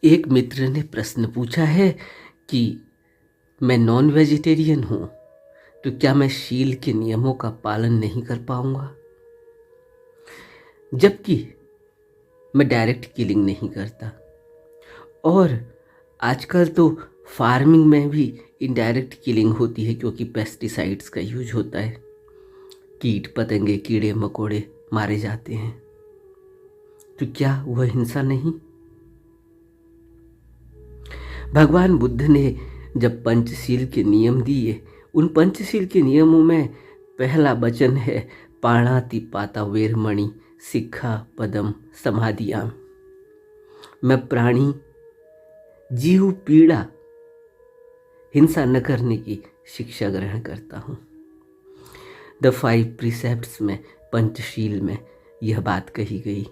एक मित्र ने प्रश्न पूछा है कि मैं नॉन वेजिटेरियन हूँ, तो क्या मैं शील के नियमों का पालन नहीं कर पाऊंगा? जबकि मैं डायरेक्ट किलिंग नहीं करता। और आजकल तो फार्मिंग में भी इनडायरेक्ट किलिंग होती है, क्योंकि पेस्टिसाइड्स का यूज होता है। कीट पतंगे, कीड़े मकोड़े मारे जाते हैं। तो क्या वह हिंसा नहीं? भगवान बुद्ध ने जब पंचशील के नियम दिए, उन पंचशील के नियमों में पहला वचन है पाणाति पाता वेरमणि सिक्खा पदम समाधियाम। मैं प्राणी, जीव, पीड़ा, हिंसा न करने की शिक्षा ग्रहण करता हूँ। द 5 प्रीसेप्ट्स में, पंचशील में यह बात कही गई।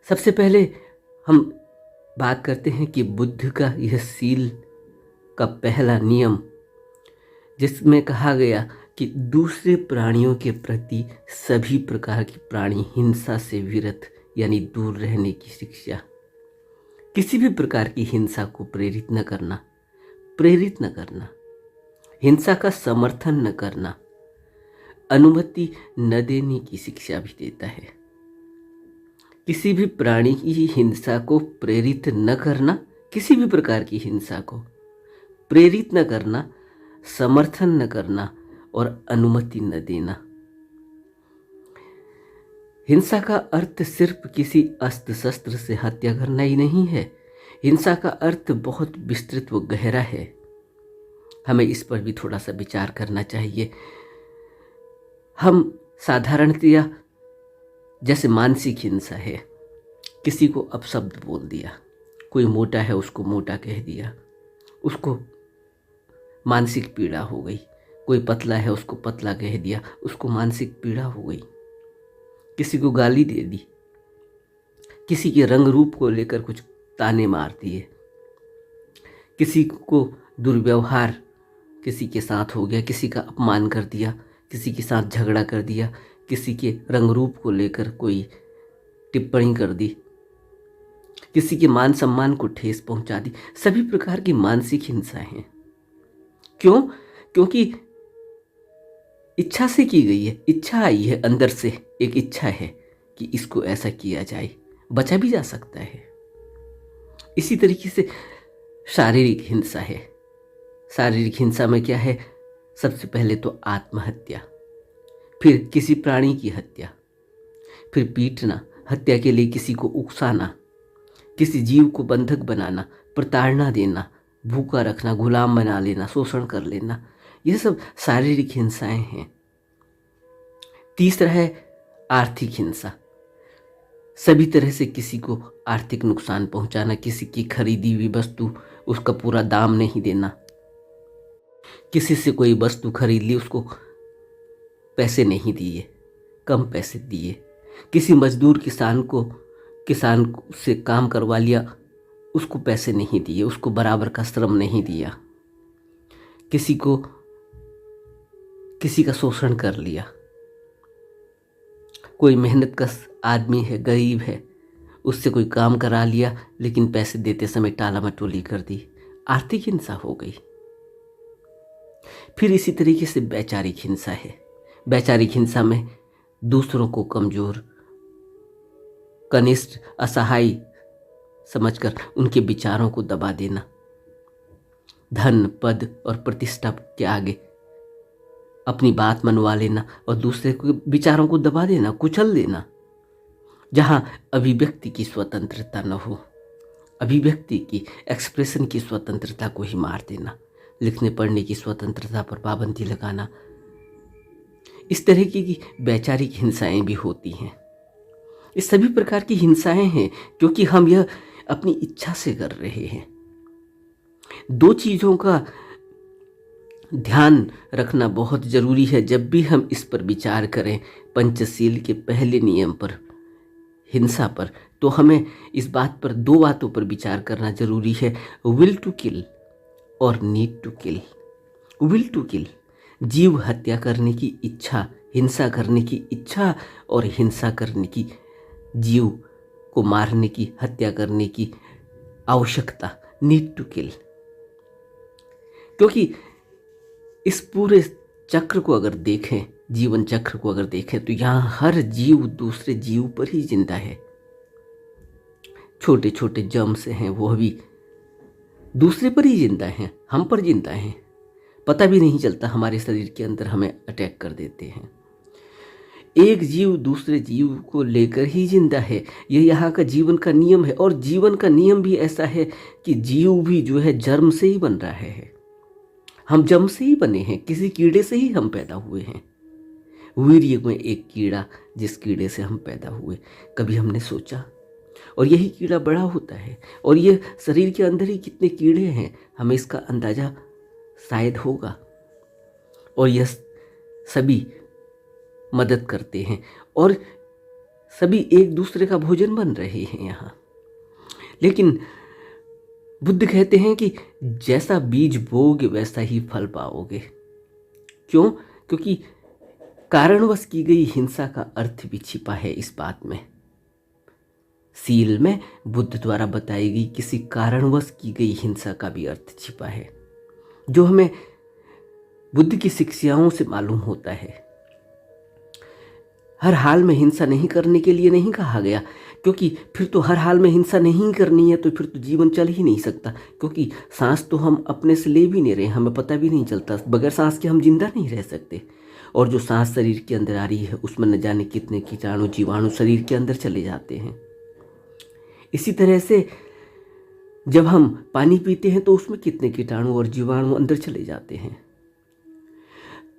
सबसे पहले हम बात करते हैं कि बुद्ध का यह शील का पहला नियम, जिसमें कहा गया कि दूसरे प्राणियों के प्रति सभी प्रकार की प्राणी हिंसा से विरत यानी दूर रहने की शिक्षा। किसी भी प्रकार की हिंसा को प्रेरित न करना, हिंसा का समर्थन न करना, अनुमति न देने की शिक्षा भी देता है। किसी भी प्राणी की हिंसा को प्रेरित न करना, किसी भी प्रकार की हिंसा को प्रेरित न करना, समर्थन न करना और अनुमति न देना। हिंसा का अर्थ सिर्फ किसी अस्त्र शस्त्र से हत्या करना ही नहीं है। हिंसा का अर्थ बहुत विस्तृत व गहरा है। हमें इस पर भी थोड़ा सा विचार करना चाहिए। हम साधारणतया, जैसे मानसिक हिंसा है, किसी को अपशब्द बोल दिया, कोई मोटा है उसको मोटा कह दिया, उसको मानसिक पीड़ा हो गई। कोई पतला है उसको पतला कह दिया, उसको मानसिक पीड़ा हो गई। किसी को गाली दे दी, किसी के रंग रूप को लेकर कुछ ताने मार दिए, किसी को दुर्व्यवहार किसी के साथ हो गया, किसी का अपमान कर दिया, किसी के साथ झगड़ा कर दिया, किसी के रंग रूप को लेकर कोई टिप्पणी कर दी, किसी के मान सम्मान को ठेस पहुंचा दी। सभी प्रकार की मानसिक हिंसा है। क्यों? क्योंकि इच्छा से की गई है। इच्छा आई है, अंदर से एक इच्छा है कि इसको ऐसा किया जाए, बचा भी जा सकता है। इसी तरीके से शारीरिक हिंसा है। शारीरिक हिंसा में क्या है? सबसे पहले तो आत्महत्या, फिर किसी प्राणी की हत्या, फिर पीटना, हत्या के लिए किसी को उकसाना, किसी जीव को बंधक बनाना, प्रताड़ना देना, भूखा रखना, गुलाम बना लेना, शोषण कर लेना, यह सब शारीरिक हिंसाएं हैं। तीसरा है आर्थिक हिंसा। सभी तरह से किसी को आर्थिक नुकसान पहुंचाना, किसी की खरीदी हुई वस्तु उसका पूरा दाम नहीं देना, किसी से कोई वस्तु खरीद ली उसको पैसे नहीं दिए, कम पैसे दिए, किसी मजदूर किसान से काम करवा लिया, उसको पैसे नहीं दिए, उसको बराबर का श्रम नहीं दिया, किसी का शोषण कर लिया। कोई मेहनत कश आदमी है, गरीब है, उससे कोई काम करा लिया लेकिन पैसे देते समय टाला मटोली कर दी, आर्थिक हिंसा हो गई। फिर इसी तरीके से वैचारिक हिंसा है। वैचारिक हिंसा में दूसरों को कमजोर, कनिष्ठ, असहाय समझकर उनके विचारों को दबा देना, धन, पद और प्रतिष्ठा के आगे अपनी बात मनवा लेना और दूसरे के विचारों को दबा देना, कुचल देना। जहां अभिव्यक्ति की स्वतंत्रता न हो, अभिव्यक्ति की, एक्सप्रेशन की स्वतंत्रता को ही मार देना, लिखने पढ़ने की स्वतंत्रता पर पाबंदी लगाना। इस तरह की वैचारिक हिंसाएं भी होती हैं। ये सभी प्रकार की हिंसाएं हैं क्योंकि हम यह अपनी इच्छा से कर रहे हैं। दो चीजों का ध्यान रखना बहुत जरूरी है जब भी हम इस पर विचार करें, पंचशील के पहले नियम पर, हिंसा पर, तो हमें इस बात पर, दो बातों पर विचार करना जरूरी है, विल टू किल और need to kill. Will to kill, जीव हत्या करने की इच्छा, हिंसा करने की इच्छा और हिंसा करने की, जीव को मारने की, हत्या करने की आवश्यकता, नीड टू किल। क्योंकि इस पूरे चक्र को अगर देखें, जीवन चक्र को अगर देखें, तो यहाँ हर जीव दूसरे जीव पर ही जिंदा है। छोटे छोटे जर्म्स हैं, वो भी दूसरे पर ही जिंदा हैं, हम पर जिंदा हैं। पता भी नहीं चलता, हमारे शरीर के अंदर हमें अटैक कर देते हैं। एक जीव दूसरे जीव को लेकर ही जिंदा है। यह यहाँ का जीवन का नियम है। और जीवन का नियम भी ऐसा है कि जीव भी जो है जर्म से ही बन रहा है। हम जर्म से ही बने हैं, किसी कीड़े से ही हम पैदा हुए हैं। वीर्य में एक कीड़ा, जिस कीड़े से हम पैदा हुए, कभी हमने सोचा? और यही कीड़ा बड़ा होता है। और ये शरीर के अंदर ही कितने कीड़े हैं, हमें इसका अंदाजा शायद होगा। और यह सभी मदद करते हैं और सभी एक दूसरे का भोजन बन रहे हैं यहाँ। लेकिन बुद्ध कहते हैं कि जैसा बीज बोओगे वैसा ही फल पाओगे। क्यों? क्योंकि कारणवश की गई हिंसा का अर्थ भी छिपा है इस बात में। सील में बुद्ध द्वारा बताई गई किसी कारणवश की गई हिंसा का भी अर्थ छिपा है, जो हमें बुद्ध की शिक्षाओं से मालूम होता है। हर हाल में हिंसा नहीं करने के लिए नहीं कहा गया, क्योंकि फिर तो हर हाल में हिंसा नहीं करनी है तो फिर तो जीवन चल ही नहीं सकता। क्योंकि सांस तो हम अपने से ले भी नहीं रहे, हमें पता भी नहीं चलता। बगैर सांस के हम जिंदा नहीं रह सकते। और जो सांस शरीर के अंदर आ रही है उसमें न जाने कितने कीटाणु जीवाणु शरीर के अंदर चले जाते हैं। इसी तरह से जब हम पानी पीते हैं तो उसमें कितने कीटाणु और जीवाणु अंदर चले जाते हैं।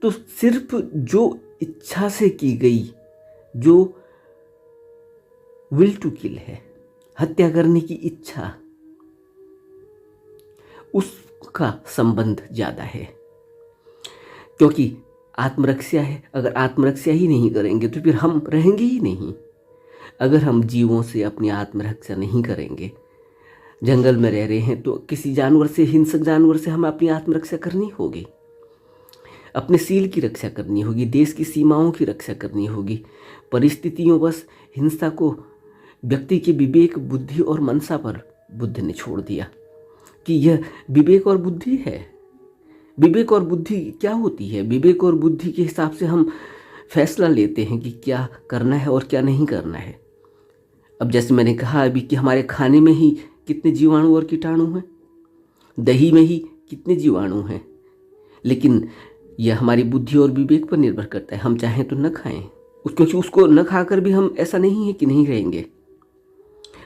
तो सिर्फ जो इच्छा से की गई, जो विल टू किल है, हत्या करने की इच्छा, उसका संबंध ज्यादा है। क्योंकि आत्मरक्षा है। अगर आत्मरक्षा ही नहीं करेंगे तो फिर हम रहेंगे ही नहीं। अगर हम जीवों से अपनी आत्मरक्षा नहीं करेंगे, जंगल में रह रहे हैं तो किसी जानवर से, हिंसक जानवर से हमें अपनी आत्मरक्षा करनी होगी, अपने सील की रक्षा करनी होगी, देश की सीमाओं की रक्षा करनी होगी। परिस्थितियों बस हिंसा को व्यक्ति के विवेक, बुद्धि और मनसा पर बुद्ध ने छोड़ दिया कि यह विवेक और बुद्धि है। विवेक और बुद्धि क्या होती है? विवेक और बुद्धि के हिसाब से हम फैसला लेते हैं कि क्या करना है और क्या नहीं करना है। अब जैसे मैंने कहा अभी कि हमारे खाने में ही कितने जीवाणु और कीटाणु हैं, दही में ही कितने जीवाणु हैं। लेकिन यह हमारी बुद्धि और विवेक पर निर्भर करता है। हम चाहें तो न खाएं, क्योंकि उसको न खाकर भी हम, ऐसा नहीं है कि नहीं रहेंगे।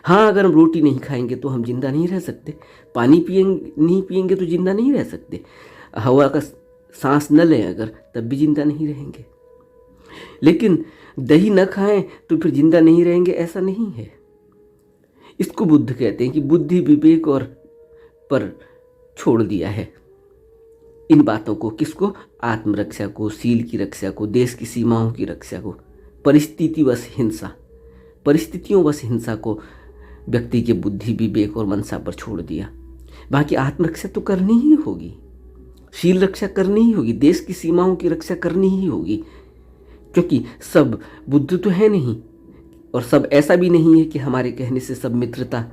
हाँ, अगर हम रोटी नहीं खाएंगे तो हम जिंदा नहीं रह सकते। पानी नहीं पिएंगे तो जिंदा नहीं रह सकते। हवा का सांस न लें अगर, तब भी जिंदा नहीं रहेंगे। लेकिन दही न खाएं तो फिर जिंदा नहीं रहेंगे, ऐसा नहीं है। इसको बुद्ध कहते हैं कि बुद्धि, विवेक और पर छोड़ दिया है इन बातों को। किसको? आत्मरक्षा को, सील की रक्षा को, देश की सीमाओं की रक्षा को। परिस्थितिवश हिंसा, परिस्थितियों वश हिंसा को व्यक्ति के बुद्धि, विवेक और मनसा पर छोड़ दिया। बाकी आत्मरक्षा तो करनी ही होगी, शील रक्षा करनी ही होगी, देश की सीमाओं की रक्षा करनी ही होगी। क्योंकि सब बुद्ध तो है नहीं, और सब ऐसा भी नहीं है कि हमारे कहने से सब मित्रता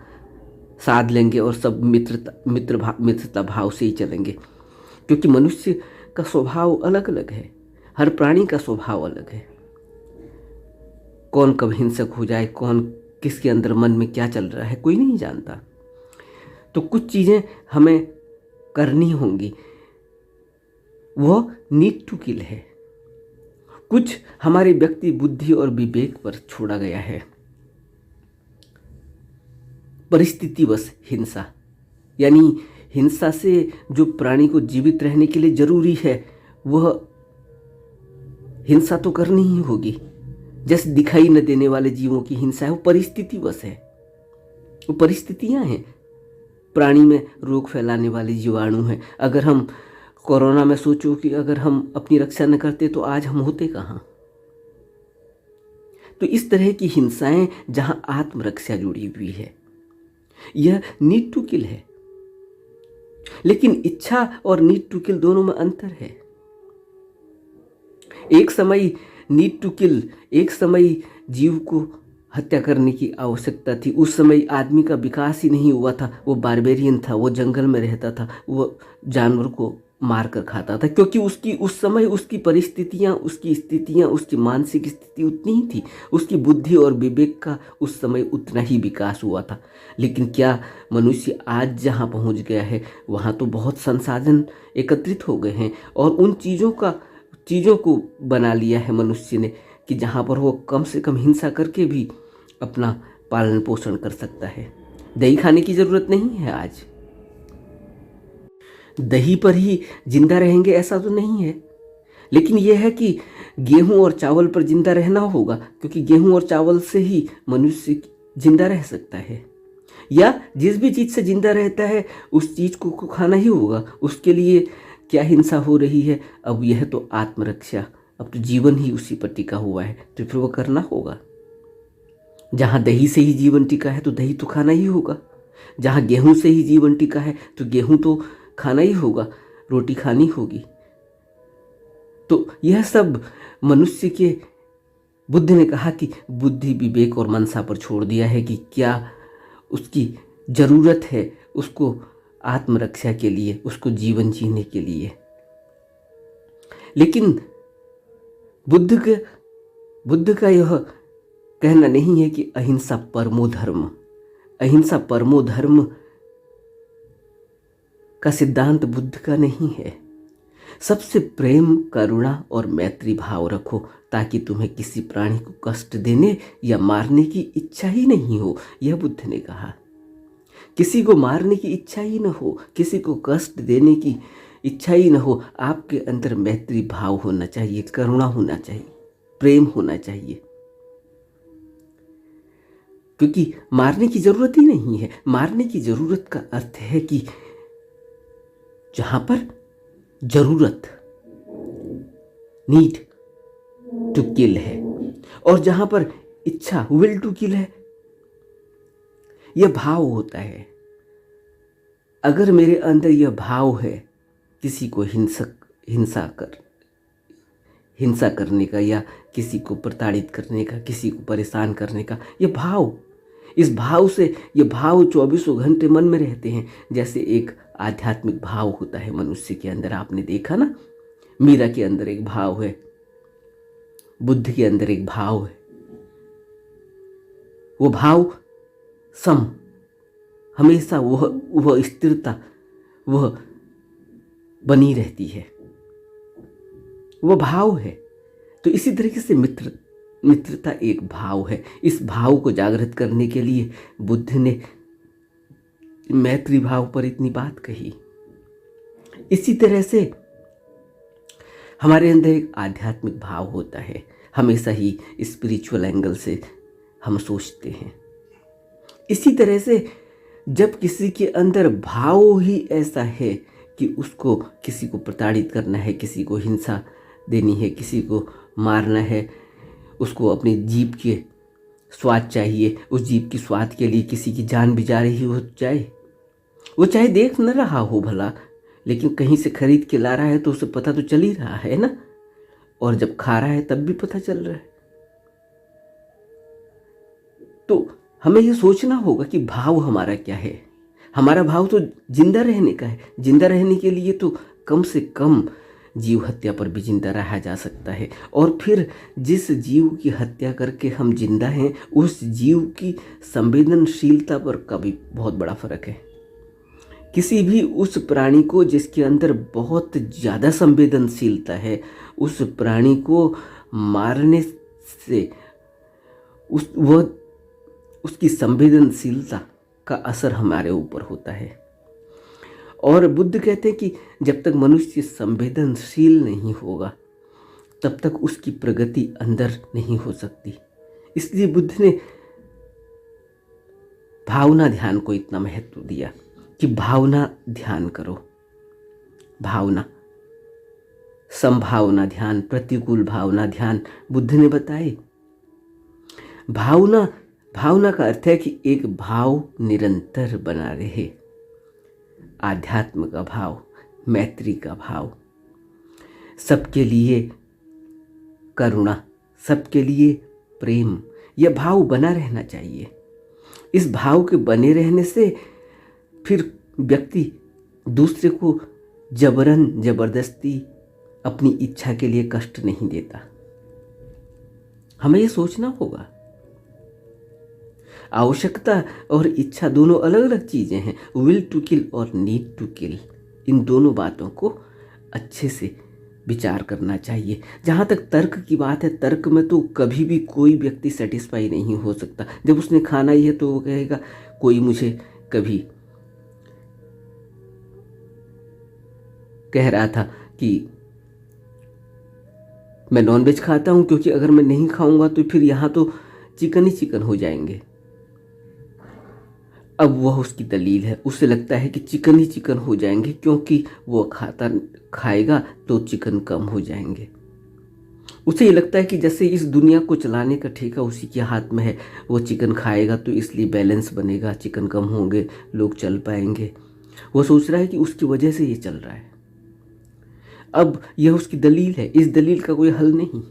साध लेंगे और सब मित्रता भाव से ही चलेंगे। क्योंकि मनुष्य का स्वभाव अलग अलग है, हर प्राणी का स्वभाव अलग है। कौन कब हिंसक हो जाए, कौन किसके अंदर मन में क्या चल रहा है, कोई नहीं जानता। तो कुछ चीज़ें हमें करनी होंगी, वो नीड टू किल है। कुछ हमारे व्यक्ति, बुद्धि और विवेक पर छोड़ा गया है। परिस्थितिवश हिंसा, यानी हिंसा से जो प्राणी को जीवित रहने के लिए जरूरी है वह हिंसा तो करनी ही होगी। जैसे दिखाई न देने वाले जीवों की हिंसा है, वो परिस्थितिवश है, वो परिस्थितियां हैं। प्राणी में रोग फैलाने वाले जीवाणु हैं। अगर हम कोरोना में सोचो कि अगर हम अपनी रक्षा न करते तो आज हम होते कहाँ। तो इस तरह की हिंसाएं जहां आत्मरक्षा जुड़ी हुई है, यह नीड टू किल है। लेकिन इच्छा और नीड टू किल दोनों में अंतर है। एक समय नीड टू किल, एक समय जीव को हत्या करने की आवश्यकता थी। उस समय आदमी का विकास ही नहीं हुआ था, वो बारबेरियन था, वो जंगल में रहता था, वो जानवर को मार कर खाता था, क्योंकि उसकी उस समय उसकी परिस्थितियाँ, उसकी स्थितियाँ, उसकी मानसिक स्थिति उतनी ही थी, उसकी बुद्धि और विवेक का उस समय उतना ही विकास हुआ था। लेकिन क्या मनुष्य आज जहाँ पहुँच गया है वहाँ तो बहुत संसाधन एकत्रित हो गए हैं और उन चीज़ों को बना लिया है मनुष्य ने कि जहाँ पर वो कम से कम हिंसा करके भी अपना पालन पोषण कर सकता है। दही खाने की ज़रूरत नहीं है आज। दही पर ही जिंदा रहेंगे ऐसा तो नहीं है, लेकिन यह है कि गेहूं और चावल पर जिंदा रहना होगा, क्योंकि गेहूं और चावल से ही मनुष्य जिंदा रह सकता है। या जिस भी चीज़ से जिंदा रहता है उस चीज़ को खाना ही होगा। उसके लिए क्या हिंसा हो रही है? अब यह तो आत्मरक्षा, अब तो जीवन ही उसी पर टिका हुआ है, तो फिर वो करना होगा। जहाँ दही से ही जीवन टिका है तो दही तो खाना ही होगा। जहाँ गेहूं से ही जीवन टिका है तो गेहूं तो खाना ही होगा, रोटी खानी होगी। तो यह सब मनुष्य के बुद्ध ने कहा कि बुद्धि, विवेक और मनसा पर छोड़ दिया है कि क्या उसकी ज़रूरत है उसको आत्मरक्षा के लिए, उसको जीवन जीने के लिए। लेकिन बुद्ध का यह कहना नहीं है कि अहिंसा परमो धर्म। अहिंसा परमो धर्म का सिद्धांत बुद्ध का नहीं है। सबसे प्रेम, करुणा और मैत्री भाव रखो ताकि तुम्हें किसी प्राणी को कष्ट देने या मारने की इच्छा ही नहीं हो, यह बुद्ध ने कहा। किसी को मारने की इच्छा ही न हो, किसी को कष्ट देने की इच्छा ही न हो। आपके अंदर मैत्री भाव होना चाहिए, करुणा होना चाहिए, प्रेम होना चाहिए, क्योंकि मारने की जरूरत ही नहीं है। मारने की जरूरत का अर्थ है कि जहां पर जरूरत, नीड टू किल है, और जहां पर इच्छा, विल टू किल है, यह भाव होता है। अगर मेरे अंदर यह भाव है किसी को हिंसा करने का या किसी को प्रताड़ित करने का, किसी को परेशान करने का, यह भाव, इस भाव से, ये भाव 24 घंटे मन में रहते हैं। जैसे एक आध्यात्मिक भाव होता है मनुष्य के अंदर, आपने देखा ना, मीरा के अंदर एक भाव है, बुद्ध के अंदर एक भाव है। वो भाव सम, हमेशा वह स्थिरता वह बनी रहती है, वह भाव है। तो इसी तरीके से मित्रता एक भाव है। इस भाव को जागृत करने के लिए बुद्ध ने मैत्री भाव पर इतनी बात कही। इसी तरह से हमारे अंदर एक आध्यात्मिक भाव होता है, हमेशा ही स्पिरिचुअल एंगल से हम सोचते हैं। इसी तरह से जब किसी के अंदर भाव ही ऐसा है कि उसको किसी को प्रताड़ित करना है, किसी को हिंसा देनी है, किसी को मारना है, उसको अपनी जीभ के स्वाद चाहिए, उस जीभ की स्वाद के लिए किसी की जान भी जा रही हो जाए, वो चाहे देख न रहा हो भला, लेकिन कहीं से खरीद के ला रहा है तो उसे पता तो चल ही रहा है ना, और जब खा रहा है तब भी पता चल रहा है। तो हमें ये सोचना होगा कि भाव हमारा क्या है। हमारा भाव तो जिंदा रहने का है। जिंदा रहने के लिए तो कम से कम जीव हत्या पर भी जिंदा रहा जा सकता है, और फिर जिस जीव की हत्या करके हम जिंदा हैं उस जीव की संवेदनशीलता पर का भी बहुत बड़ा फर्क है। किसी भी उस प्राणी को जिसके अंदर बहुत ज़्यादा संवेदनशीलता है, उस प्राणी को मारने से उसकी संवेदनशीलता का असर हमारे ऊपर होता है। और बुद्ध कहते हैं कि जब तक मनुष्य संवेदनशील नहीं होगा तब तक उसकी प्रगति अंदर नहीं हो सकती। इसलिए बुद्ध ने भावना ध्यान को इतना महत्व दिया कि भावना ध्यान करो। भावना, संभावना ध्यान, प्रतिकूल भावना ध्यान बुद्ध ने बताए। भावना का अर्थ है कि एक भाव निरंतर बना रहे। आध्यात्म का भाव, मैत्री का भाव, सबके लिए करुणा, सबके लिए प्रेम, यह भाव बना रहना चाहिए। इस भाव के बने रहने से फिर व्यक्ति दूसरे को जबरन जबरदस्ती अपनी इच्छा के लिए कष्ट नहीं देता। हमें यह सोचना होगा। आवश्यकता और इच्छा दोनों अलग अलग चीजें हैं। विल टू किल और नीड टू किल, इन दोनों बातों को अच्छे से विचार करना चाहिए। जहाँ तक तर्क की बात है, तर्क में तो कभी भी कोई व्यक्ति सेटिस्फाई नहीं हो सकता। जब उसने खाना ही है तो वो कहेगा कोई मुझे कभी कह रहा था कि मैं नॉनवेज खाता हूँ क्योंकि अगर मैं नहीं खाऊंगा तो फिर यहाँ तो चिकन ही चिकन हो जाएंगे। अब वह उसकी दलील है, उसे लगता है कि चिकन ही चिकन हो जाएंगे क्योंकि वो खाएगा तो चिकन कम हो जाएंगे। उसे ये लगता है कि जैसे इस दुनिया को चलाने का ठेका उसी के हाथ में है, वो चिकन खाएगा तो इसलिए बैलेंस बनेगा, चिकन कम होंगे, लोग चल पाएंगे। वो सोच रहा है कि उसकी वजह से ये चल रहा है। अब यह उसकी दलील है, इस दलील का कोई हल नहीं।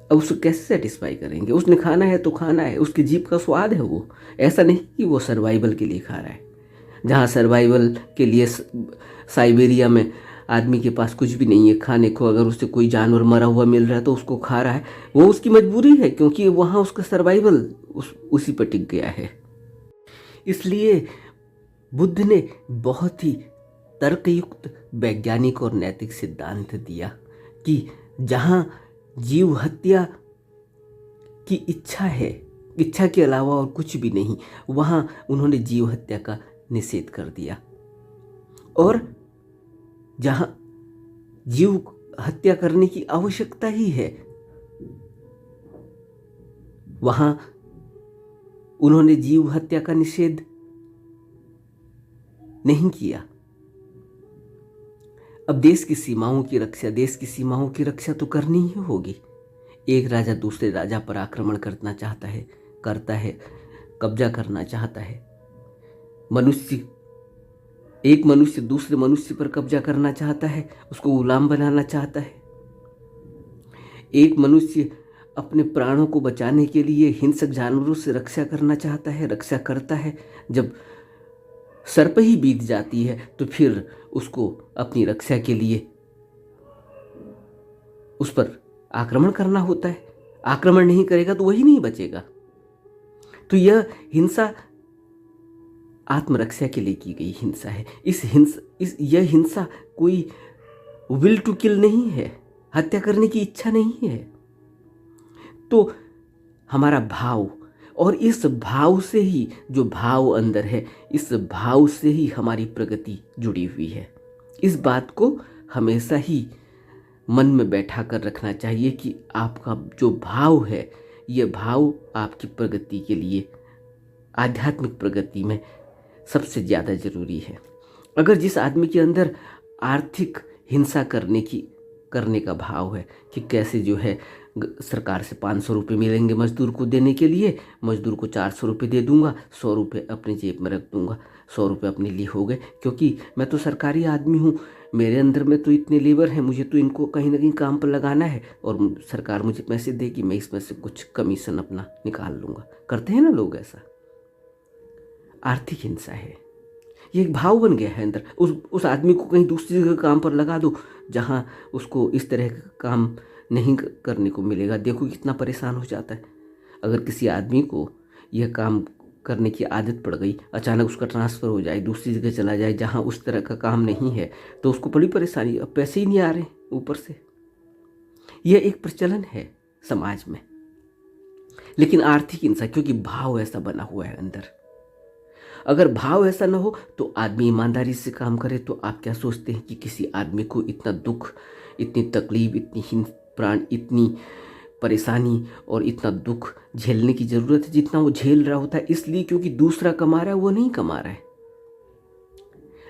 अब उसको कैसे सेटिस्फाई करेंगे? उसने खाना है तो खाना है, उसकी जीभ का स्वाद है वो। ऐसा नहीं कि वो सर्वाइवल के लिए खा रहा है। जहाँ सर्वाइवल के लिए साइबेरिया में आदमी के पास कुछ भी नहीं है खाने को, अगर उसे कोई जानवर मरा हुआ मिल रहा है तो उसको खा रहा है, वो उसकी मजबूरी है क्योंकि वहाँ उसका सर्वाइवल उसी पर टिक गया है। इसलिए बुद्ध ने बहुत ही तर्कयुक्त वैज्ञानिक और नैतिक सिद्धांत दिया कि जहाँ जीव हत्या की इच्छा है, इच्छा के अलावा और कुछ भी नहीं, वहाँ उन्होंने जीव हत्या का निषेध कर दिया। और जहाँ जीव हत्या करने की आवश्यकता ही है, वहाँ उन्होंने जीव हत्या का निषेध नहीं किया। अब देश की सीमाओं की रक्षा तो करनी ही होगी। एक राजा दूसरे राजा पर आक्रमण करता है, कब्जा करना चाहता है। एक मनुष्य दूसरे मनुष्य पर कब्जा करना चाहता है, उसको गुलाम बनाना चाहता है। एक मनुष्य अपने प्राणों को बचाने के लिए हिंसक जानवरों से रक्षा करना चाहता है, रक्षा करता है। जब सर पर ही बीत जाती है तो फिर उसको अपनी रक्षा के लिए उस पर आक्रमण करना होता है। आक्रमण नहीं करेगा तो वही नहीं बचेगा। तो यह हिंसा आत्मरक्षा के लिए की गई हिंसा है। यह हिंसा कोई विल टू किल नहीं है, हत्या करने की इच्छा नहीं है। तो हमारा भाव, और इस भाव से ही, जो भाव अंदर है, इस भाव से ही हमारी प्रगति जुड़ी हुई है। इस बात को हमेशा ही मन में बैठा कर रखना चाहिए कि आपका जो भाव है, ये भाव आपकी प्रगति के लिए, आध्यात्मिक प्रगति में सबसे ज़्यादा ज़रूरी है। अगर जिस आदमी के अंदर आर्थिक हिंसा करने का भाव है कि कैसे जो है सरकार से 500 रुपये मिलेंगे मजदूर को देने के लिए, मजदूर को 400 रुपये दे दूंगा, 100 रुपये अपनी जेब में रख दूंगा, 100 रुपये अपने लिए हो गए क्योंकि मैं तो सरकारी आदमी हूँ, मेरे अंदर में तो इतने लेबर हैं, मुझे तो इनको कहीं ना कहीं काम पर लगाना है और सरकार मुझे पैसे देगी, मैं इसमें से कुछ कमीशन अपना निकाल लूँगा। करते हैं ना लोग ऐसा। आर्थिक हिंसा है, ये एक भाव बन गया है अंदर। उस आदमी को कहीं दूसरी जगह काम पर लगा दो जहाँ उसको इस तरह का काम नहीं करने को मिलेगा। देखो कितना परेशान हो जाता है। अगर किसी आदमी को यह काम करने की आदत पड़ गई, अचानक उसका ट्रांसफ़र हो जाए, दूसरी जगह चला जाए जहाँ उस तरह का काम नहीं है, तो उसको बड़ी परेशानी। अब पैसे ही नहीं आ रहे ऊपर से। यह एक प्रचलन है समाज में। लेकिन आर्थिक हिंसा, क्योंकि भाव ऐसा बना हुआ है अंदर। अगर भाव ऐसा ना हो तो आदमी ईमानदारी से काम करे, तो आप क्या सोचते हैं कि किसी आदमी को इतना दुख, इतनी तकलीफ, इतनी प्राण, इतनी परेशानी और इतना दुख झेलने की ज़रूरत है जितना वो झेल रहा होता है? इसलिए क्योंकि दूसरा कमा रहा है, वो नहीं कमा रहा है।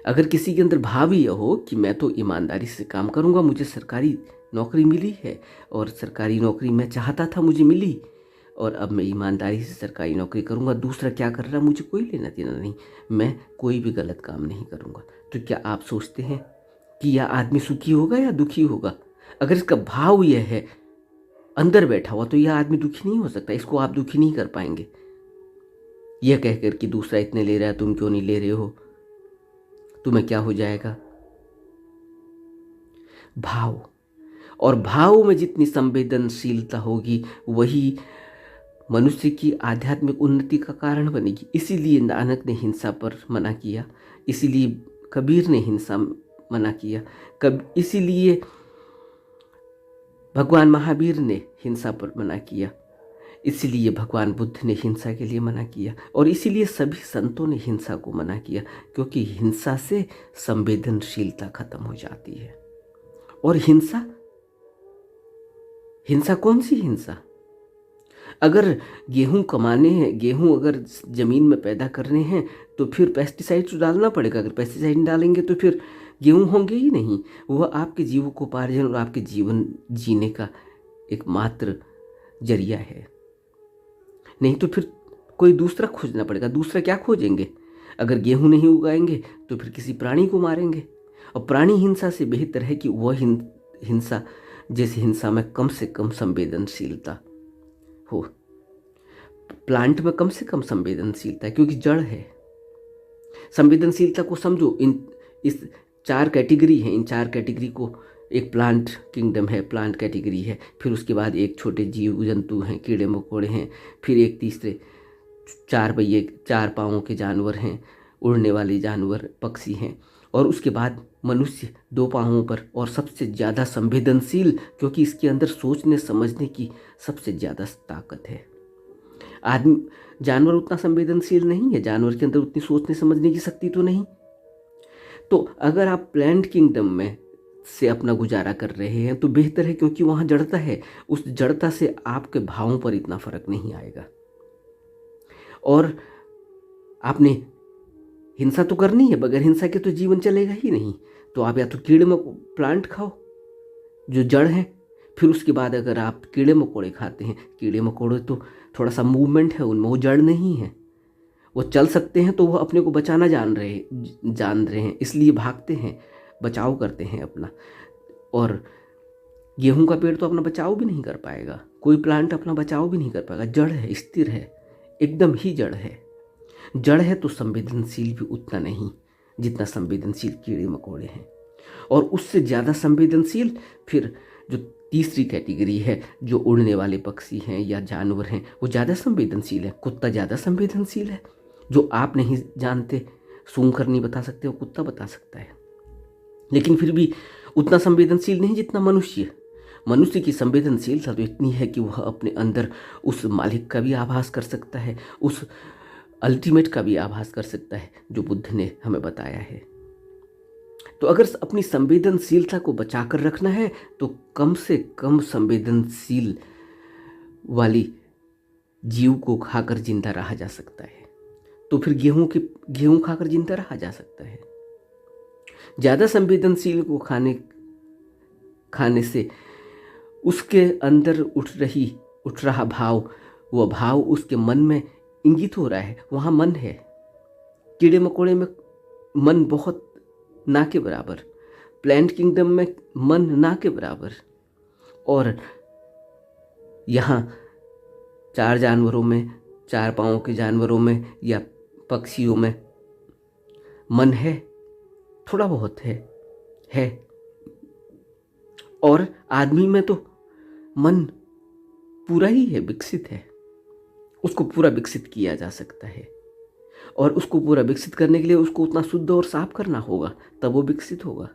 अगर किसी के अंदर भाव यह हो कि मैं तो ईमानदारी से काम करूँगा, मुझे सरकारी नौकरी मिली है और सरकारी नौकरी मैं चाहता था, मुझे मिली, और अब मैं ईमानदारी से सरकारी नौकरी करूँगा, दूसरा क्या कर रहा है मुझे कोई लेना देना नहीं, मैं कोई भी गलत काम नहीं करूँगा, तो क्या आप सोचते हैं कि यह आदमी सुखी होगा या दुखी होगा? अगर इसका भाव यह है, अंदर बैठा हुआ, तो यह आदमी दुखी नहीं हो सकता, इसको आप दुखी नहीं कर पाएंगे। यह कहकर कि दूसरा इतने ले रहा है, तुम क्यों नहीं ले रहे हो, तुम्हें क्या हो जाएगा। भाव, और भाव में जितनी संवेदनशीलता होगी वही मनुष्य की आध्यात्मिक उन्नति का कारण बनेगी। इसीलिए नानक ने हिंसा पर मना किया, इसीलिए कबीर ने हिंसा मना किया, इसीलिए भगवान महावीर ने हिंसा पर मना किया, इसीलिए भगवान बुद्ध ने हिंसा के लिए मना किया, और इसीलिए सभी संतों ने हिंसा को मना किया, क्योंकि हिंसा से संवेदनशीलता खत्म हो जाती है। और हिंसा कौन सी हिंसा? अगर गेहूं कमाने हैं, गेहूं अगर ज़मीन में पैदा करने हैं तो फिर पेस्टिसाइड्स डालना पड़ेगा। अगर पेस्टिसाइड नहीं डालेंगे तो फिर गेहूं होंगे ही नहीं। वह आपके जीवकोपार्जन और आपके जीवन जीने का एकमात्र जरिया है, नहीं तो फिर कोई दूसरा खोजना पड़ेगा। दूसरा क्या खोजेंगे? अगर गेहूं नहीं उगाएंगे तो फिर किसी प्राणी को मारेंगे, और प्राणी हिंसा से बेहतर है कि वह हिंसा जैसी हिंसा में कम से कम संवेदनशीलता हो। प्लांट में कम से कम संवेदनशीलता है, क्योंकि जड़ है। संवेदनशीलता को समझो, इस 4 कैटेगरी हैं, इन 4 कैटेगरी को, एक प्लांट किंगडम है, प्लांट कैटेगरी है, फिर उसके बाद एक छोटे जीव जंतु हैं, कीड़े मकोड़े हैं, फिर एक तीसरे 4 पहिए 4 पाँवों के जानवर हैं, उड़ने वाले जानवर पक्षी हैं, और उसके बाद मनुष्य 2 पाँवों पर, और सबसे ज़्यादा संवेदनशील, क्योंकि इसके अंदर सोचने समझने की सबसे ज़्यादा ताकत है। जानवर उतना संवेदनशील नहीं है, जानवर के अंदर उतनी सोचने समझने की शक्ति तो नहीं। तो अगर आप प्लांट किंगडम में से अपना गुजारा कर रहे हैं तो बेहतर है, क्योंकि वहाँ जड़ता है। उस जड़ता से आपके भावों पर इतना फर्क नहीं आएगा। और आपने हिंसा तो करनी है, बगैर हिंसा के तो जीवन चलेगा ही नहीं। तो आप या तो कीड़े प्लांट खाओ जो जड़ है, फिर उसके बाद अगर आप कीड़े मकोड़े खाते हैं, कीड़े मकोड़े तो थोड़ा सा मूवमेंट है उनमें, वो जड़ नहीं है, वो चल सकते हैं, तो वो अपने को बचाना जान रहे हैं, इसलिए भागते हैं, बचाव करते हैं अपना। और गेहूं का पेड़ तो अपना बचाव भी नहीं कर पाएगा, कोई प्लांट अपना बचाव भी नहीं कर पाएगा, जड़ है, स्थिर है, एकदम ही जड़ है। जड़ है तो संवेदनशील भी उतना नहीं जितना संवेदनशील कीड़े मकोड़े हैं। और उससे ज़्यादा संवेदनशील फिर जो तीसरी कैटेगरी है, जो उड़ने वाले पक्षी हैं या जानवर हैं, वो ज़्यादा संवेदनशील है। कुत्ता ज़्यादा संवेदनशील है, जो आप नहीं जानते, सूंघ कर नहीं बता सकते, वो कुत्ता बता सकता है, लेकिन फिर भी उतना संवेदनशील नहीं जितना मनुष्य। मनुष्य की संवेदनशीलता तो इतनी है कि वह अपने अंदर उस मालिक का भी आभास कर सकता है, उस अल्टीमेट का भी आभास कर सकता है, जो बुद्ध ने हमें बताया है। तो अगर अपनी संवेदनशीलता को बचाकर रखना है तो कम से कम संवेदनशील वाली जीव को खाकर जिंदा रहा जा सकता है। तो फिर गेहूं खाकर जिंदा रहा जा सकता है। ज़्यादा संवेदनशील को खाने से उसके अंदर उठ रहा भाव, वह भाव उसके मन में इंगित हो रहा है, वहाँ मन है। कीड़े मकोड़े में मन बहुत ना के बराबर, प्लांट किंगडम में मन ना के बराबर, और यहाँ 4 जानवरों में, 4 पाँवों के जानवरों में या पक्षियों में मन है, थोड़ा बहुत है। और आदमी में तो मन पूरा ही है, विकसित है, उसको पूरा विकसित किया जा सकता है। और उसको पूरा विकसित करने के लिए उसको उतना शुद्ध और साफ करना होगा, तब वो विकसित होगा।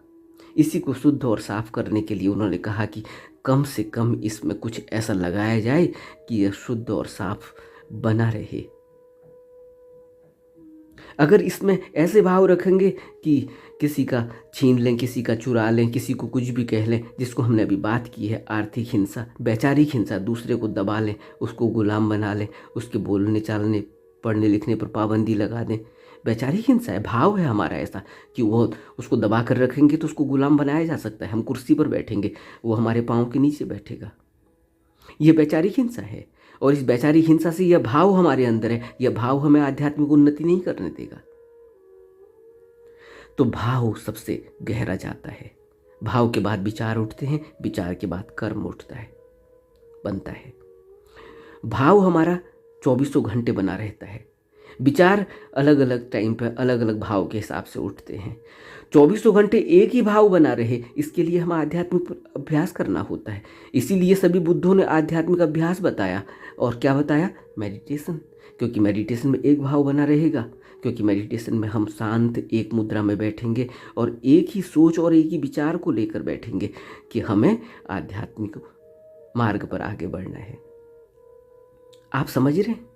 इसी को शुद्ध और साफ करने के लिए उन्होंने कहा कि कम से कम इसमें कुछ ऐसा लगाया जाए कि यह शुद्ध और साफ बना रहे। अगर इसमें ऐसे भाव रखेंगे कि किसी का छीन लें, किसी का चुरा लें, किसी को कुछ भी कह लें, जिसको हमने अभी बात की है आर्थिक हिंसा, वैचारिक हिंसा, दूसरे को दबा लें, उसको गुलाम बना लें, उसके बोलने चालने पढ़ने लिखने पर पाबंदी लगा दें, वैचारिक हिंसा है। भाव है हमारा ऐसा कि वो उसको दबा कर रखेंगे तो उसको गुलाम बनाया जा सकता है। हम कुर्सी पर बैठेंगे, वो हमारे पाँव के नीचे बैठेगा, ये वैचारिक हिंसा है। और इस वैचारिक हिंसा से यह भाव हमारे अंदर है, यह भाव हमें आध्यात्मिक उन्नति नहीं करने देगा। तो भाव सबसे गहरा जाता है, भाव के बाद विचार उठते हैं, विचार के बाद कर्म उठता है। बनता है। भाव हमारा 24 घंटे बना रहता है। विचार अलग अलग टाइम पर अलग अलग भाव के हिसाब से उठते हैं। 24 घंटे एक ही भाव बना रहे, इसके लिए हमें आध्यात्मिक अभ्यास करना होता है। इसीलिए सभी बुद्धों ने आध्यात्मिक अभ्यास बताया। और क्या बताया? मेडिटेशन। क्योंकि मेडिटेशन में एक भाव बना रहेगा, क्योंकि मेडिटेशन में हम शांत एक मुद्रा में बैठेंगे और एक ही सोच और एक ही विचार को लेकर बैठेंगे कि हमें आध्यात्मिक मार्ग पर आगे बढ़ना है। आप समझ रहे हैं?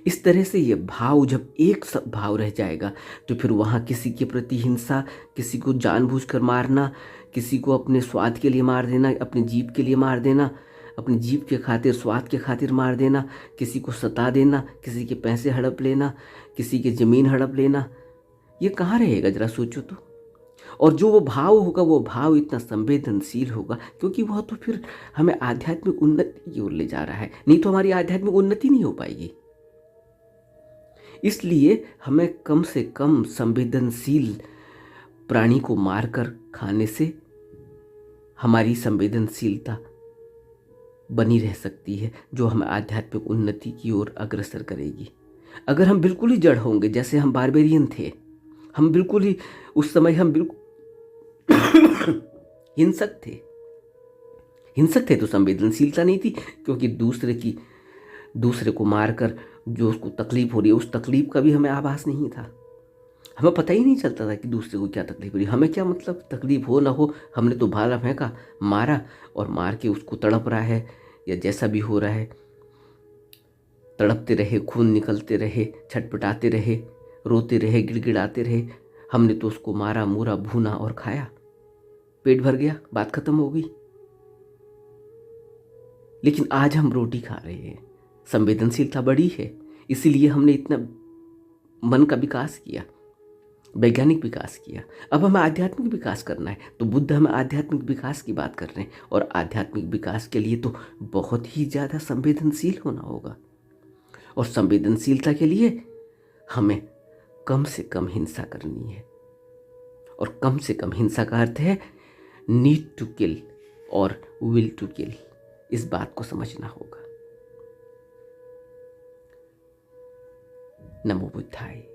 इस तरह से ये भाव जब एक सब भाव रह जाएगा तो फिर वहाँ किसी के प्रति हिंसा, किसी को जानबूझकर मारना, किसी को अपने स्वाद के लिए मार देना, अपने जीव के लिए मार देना, अपनी जीव के खातिर, स्वाद के खातिर मार देना, किसी को सता देना, किसी के पैसे हड़प लेना, किसी की ज़मीन हड़प लेना, ये कहाँ रहेगा? ज़रा सोचो तो। और जो वो भाव होगा, वो भाव इतना संवेदनशील होगा, क्योंकि वह तो फिर हमें आध्यात्मिक उन्नति की ओर ले जा रहा है। नहीं तो हमारी आध्यात्मिक उन्नति नहीं हो पाएगी। इसलिए हमें कम से कम संवेदनशील प्राणी को मारकर खाने से हमारी संवेदनशीलता बनी रह सकती है, जो हमें आध्यात्मिक उन्नति की ओर अग्रसर करेगी। अगर हम बिल्कुल ही जड़ होंगे, जैसे हम बारबेरियन थे, हम बिल्कुल ही उस समय हम बिल्कुल हिंसक थे तो संवेदनशीलता नहीं थी, क्योंकि दूसरे को मारकर जो उसको तकलीफ हो रही है, उस तकलीफ का भी हमें आभास नहीं था। हमें पता ही नहीं चलता था कि दूसरे को क्या तकलीफ हो रही है। हमें क्या मतलब, तकलीफ हो ना हो, हमने तो भाला फेंका, मारा, और मार के उसको तड़प रहा है या जैसा भी हो रहा है, तड़पते रहे, खून निकलते रहे, छटपटाते रहे, रोते रहे, गिड़गिड़ाते रहे। हमने तो उसको मारा, मूरा, भूना और खाया, पेट भर गया, बात खत्म हो गई। लेकिन आज हम रोटी खा रहे हैं, संवेदनशीलता बड़ी है, इसीलिए हमने इतना मन का विकास किया, वैज्ञानिक विकास किया। अब हमें आध्यात्मिक विकास करना है, तो बुद्ध हमें आध्यात्मिक विकास की बात कर रहे हैं। और आध्यात्मिक विकास के लिए तो बहुत ही ज़्यादा संवेदनशील होना होगा, और संवेदनशीलता के लिए हमें कम से कम हिंसा करनी है। और कम से कम हिंसा का अर्थ है नीड टू किल और विल टू किल। इस बात को समझना होगा। नमो बुद्धाय।